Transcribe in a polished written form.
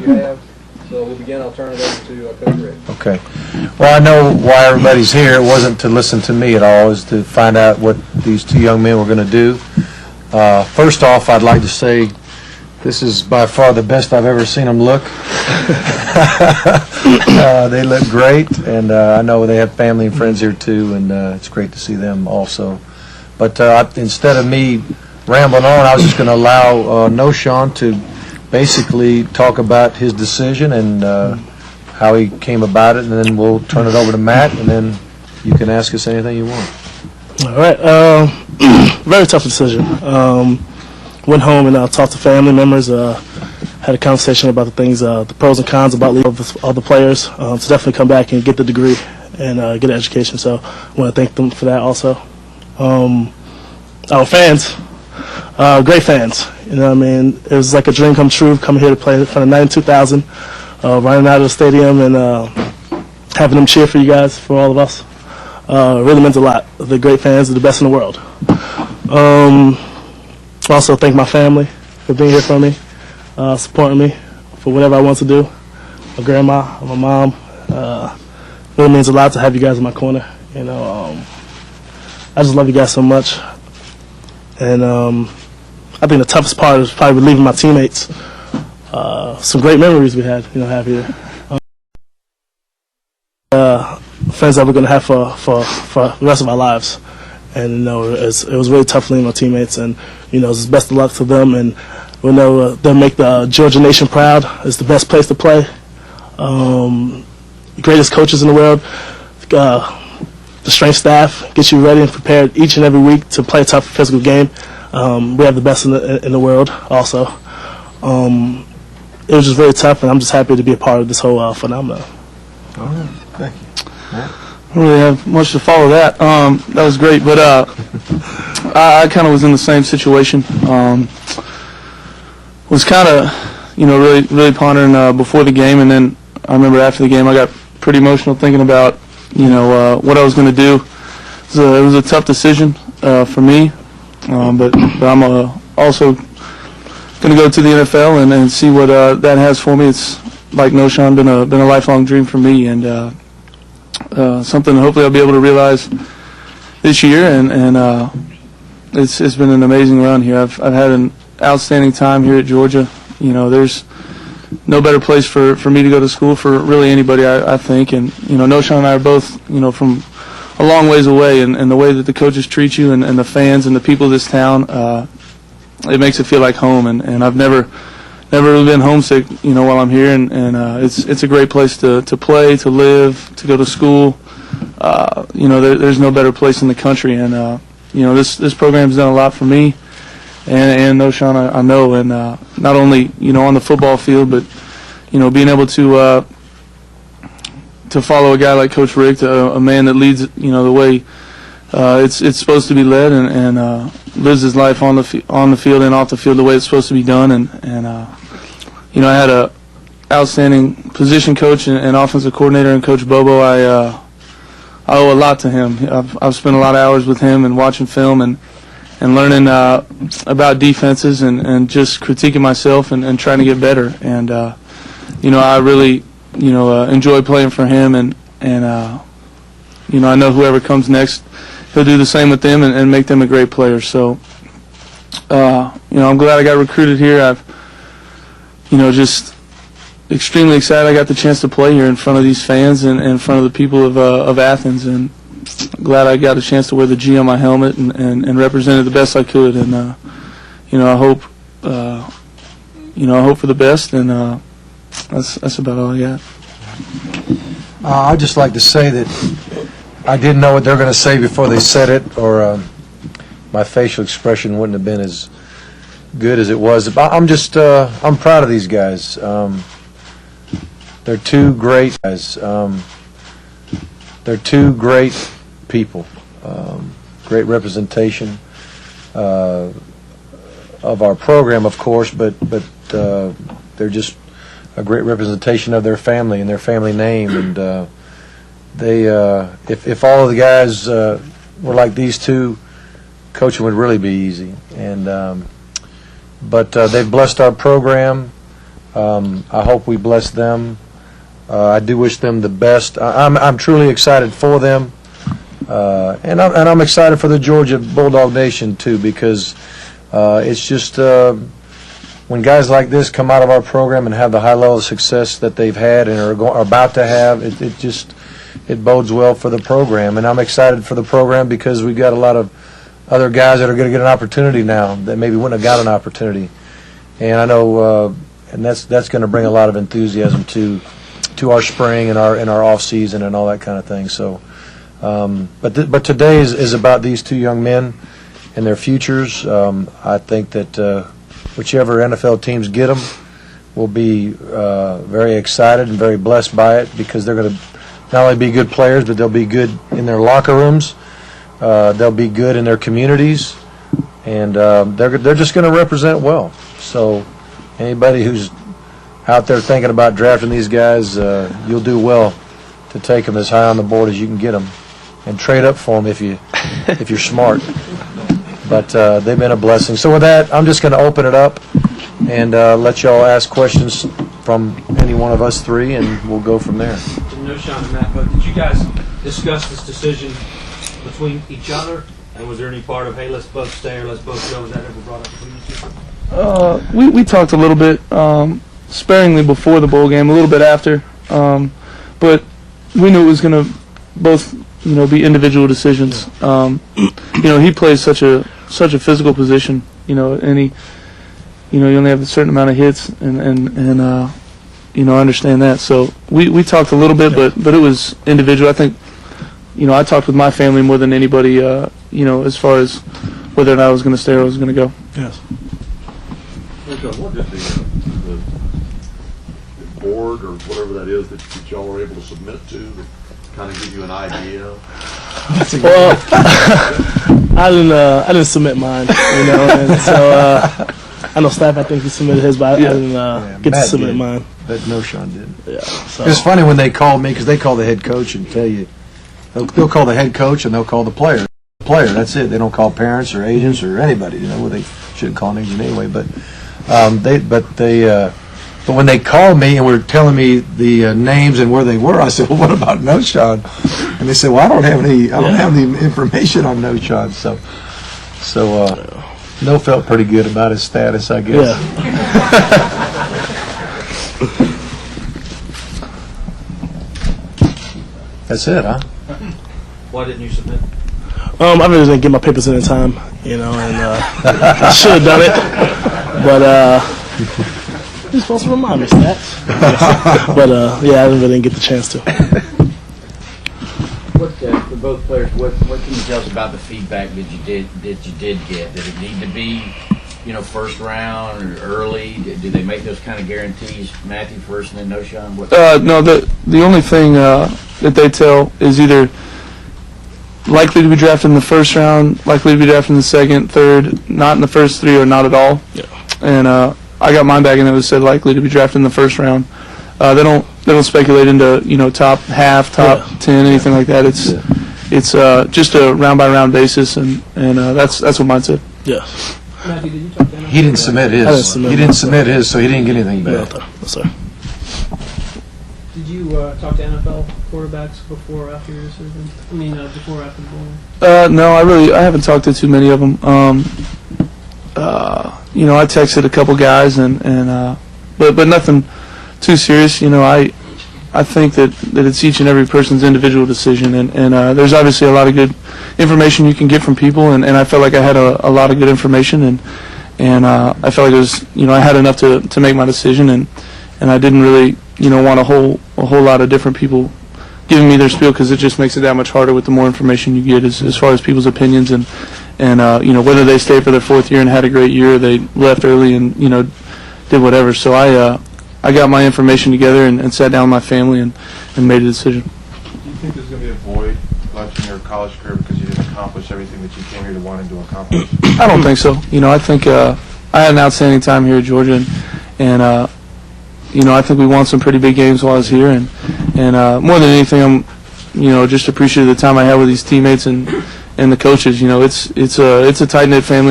you have. So we'll begin. I'll turn it over to Coach Rick. Okay. Well, I know why everybody's here. It wasn't to listen to me at all. It was to find out what these two young men were going to do. First off, I'd like to say this is by far the best I've ever seen them look. They look great, and I know they have family and friends here too, and it's great to see them also. But instead of me rambling on, I was just going to allow Knowshon to basically talk about his decision and how he came about it, and then we'll turn it over to Matt, and then you can ask us anything you want. All right. Very tough decision. Went home and talked to family members. Had a conversation about the things, the pros and cons about leaving all the players. To definitely come back and get the degree and get an education. So I want to thank them for that also. Our fans, great fans. You know what I mean? It was like a dream come true coming here to play in front of 92,000, running out of the stadium and having them cheer for you guys, for all of us. Really meant a lot. The great fans are the best in the world. Also thank my family for being here for me, supporting me for whatever I want to do. My grandma, my mom. Really means a lot to have you guys in my corner. You know, I just love you guys so much. And I think the toughest part is probably leaving my teammates. Some great memories we had, have here. Friends that we're going to have for the rest of our lives. And, it was really tough leaving my teammates. And, it's best of luck to them. And we know they'll make the Georgia nation proud. It's the best place to play. Greatest coaches in the world. The strength staff gets you ready and prepared each and every week to play a tough physical game. We have the best in the world also. It was just very tough, and I'm just happy to be a part of this whole phenomenon. All right. Thank you. Matt? I don't really have much to follow that. That was great, but I kind of was in the same situation. Was kind of, really pondering before the game, and then I remember after the game I got pretty emotional thinking about, what I was going to do. It was a tough decision for me, but I'm also going to go to the NFL and see what that has for me. It's like Knowshon, been a lifelong dream for me, and something hopefully I'll be able to realize this year. And it's been an amazing run here. I've had an outstanding time here at Georgia. There's no better place for me to go to school for really anybody, I think. And Knowshon and I are both from a long ways away, and the way that the coaches treat you and the fans and the people of this town, it makes it feel like home. And I've never really been homesick, while I'm here, and it's a great place to play, to live, to go to school. There's no better place in the country, and this program's done a lot for me, and Knowshon, I know, and not only on the football field, but being able to follow a guy like Coach Rick, a man that leads the way it's supposed to be led, and lives his life on the field and off the field the way it's supposed to be done, and I had a outstanding position coach and offensive coordinator in Coach Bobo. I owe a lot to him. I've spent a lot of hours with him and watching film and learning about defenses and just critiquing myself and trying to get better. And I really enjoy playing for him, and I know whoever comes next, he'll do the same with them and make them a great player. So I'm glad I got recruited here. I've just extremely excited I got the chance to play here in front of these fans and in front of the people of Athens, and glad I got a chance to wear the G on my helmet and represent it the best I could. And I hope for the best, and that's about all I got. I'd just like to say that I didn't know what they were going to say before they said it, or my facial expression wouldn't have been as good as it was. I'm proud of these guys. They're two great guys. They're two great people. Great representation of our program, of course, but they're just a great representation of their family and their family name. And if all of the guys were like these two, coaching would really be easy. And but they've blessed our program. I hope we bless them. I do wish them the best. I'm truly excited for them, and I'm excited for the Georgia Bulldog Nation too, because it's just when guys like this come out of our program and have the high level of success that they've had and are about to have, it bodes well for the program. And I'm excited for the program because we've got a lot of other guys that are going to get an opportunity now that maybe wouldn't have got an opportunity. And I know, and that's going to bring a lot of enthusiasm to our spring and our off season and all that kind of thing. So, but today is about these two young men and their futures. I think that whichever NFL teams get them will be very excited and very blessed by it, because they're going to not only be good players, but they'll be good in their locker rooms. They'll be good in their communities, and they're just going to represent well. So anybody who's out there thinking about drafting these guys, you'll do well to take them as high on the board as you can get them, and trade up for them if you're smart. But they've been a blessing. So with that, I'm just going to open it up and let y'all ask questions from any one of us three, and we'll go from there. Knowshon and Matt, but did you guys discuss this decision between each other? And was there any part of, hey, let's both stay or let's both go? Was that ever brought up between you two? We talked a little bit sparingly before the bowl game, a little bit after, but we knew it was going to both, be individual decisions. He plays such a physical position, and he, you only have a certain amount of hits, and I understand that. So we talked a little bit, but it was individual. I think, I talked with my family more than anybody, as far as whether or not I was going to stay or I was going to go. Yes. What did the board or whatever that is that y'all were able to submit to kind of give you an idea? Well, I didn't submit mine, and so I know Staff, I think he submitted his, but I didn't get to submit mine. But Knowshon did. Yeah. So. It's funny when they call me, because they call the head coach and tell you, they'll call the head coach and they'll call the player. That's it. They don't call parents or agents or anybody. Well, they shouldn't call an agent anyway. But but when they called me and were telling me the names and where they were, I said, "Well, what about Knowshon?" And they said, "Well, I don't have any information on Knowshon." So No felt pretty good about his status, I guess. Yeah. That's it, huh? Why didn't you submit? I really didn't get my papers in time, and I should have done it, but you're supposed to remind me, Stats. But I didn't get the chance to. What for both players? What can you tell us about the feedback that you did get? Did it need to be, first round or early? Do they make those kind of guarantees? Matthew first and then Knowshon? No, the only thing that they tell is either likely to be drafted in the first round, likely to be drafted in the second, third, not in the first three, or not at all. Yeah. And I got mine back and it was said likely to be drafted in the first Round. They don't speculate into top half, top 10, anything like that. It's just a round by round basis, and that's what mine said. Yeah. Matthew, did you talk to NFL? He didn't submit his. He didn't submit his, so he didn't get anything back. Yes, sir. Did you talk to NFL quarterbacks before or after your decision? Before or after the bowl? No, I haven't talked to too many of them. I texted a couple guys, but nothing too serious. I think that it's each and every person's individual decision, and there's obviously a lot of good information you can get from people, and I felt like I had a lot of good information, and I felt like it was, I had enough to make my decision, and I didn't really, want a whole lot of different people giving me their spiel, because it just makes it that much harder with the more information you get as far as people's opinions, and whether they stayed for their fourth year and had a great year, or they left early and did whatever. So I got my information together and sat down with my family and made a decision. Do you think there's going to be a void left in your college career because you didn't accomplish everything that you came here to wanting to accomplish? I don't think so. I think I had an outstanding time here at Georgia, and I think we won some pretty big games while I was here, and more than anything, I'm just appreciative of the time I had with these teammates and the coaches. It's a tight-knit family.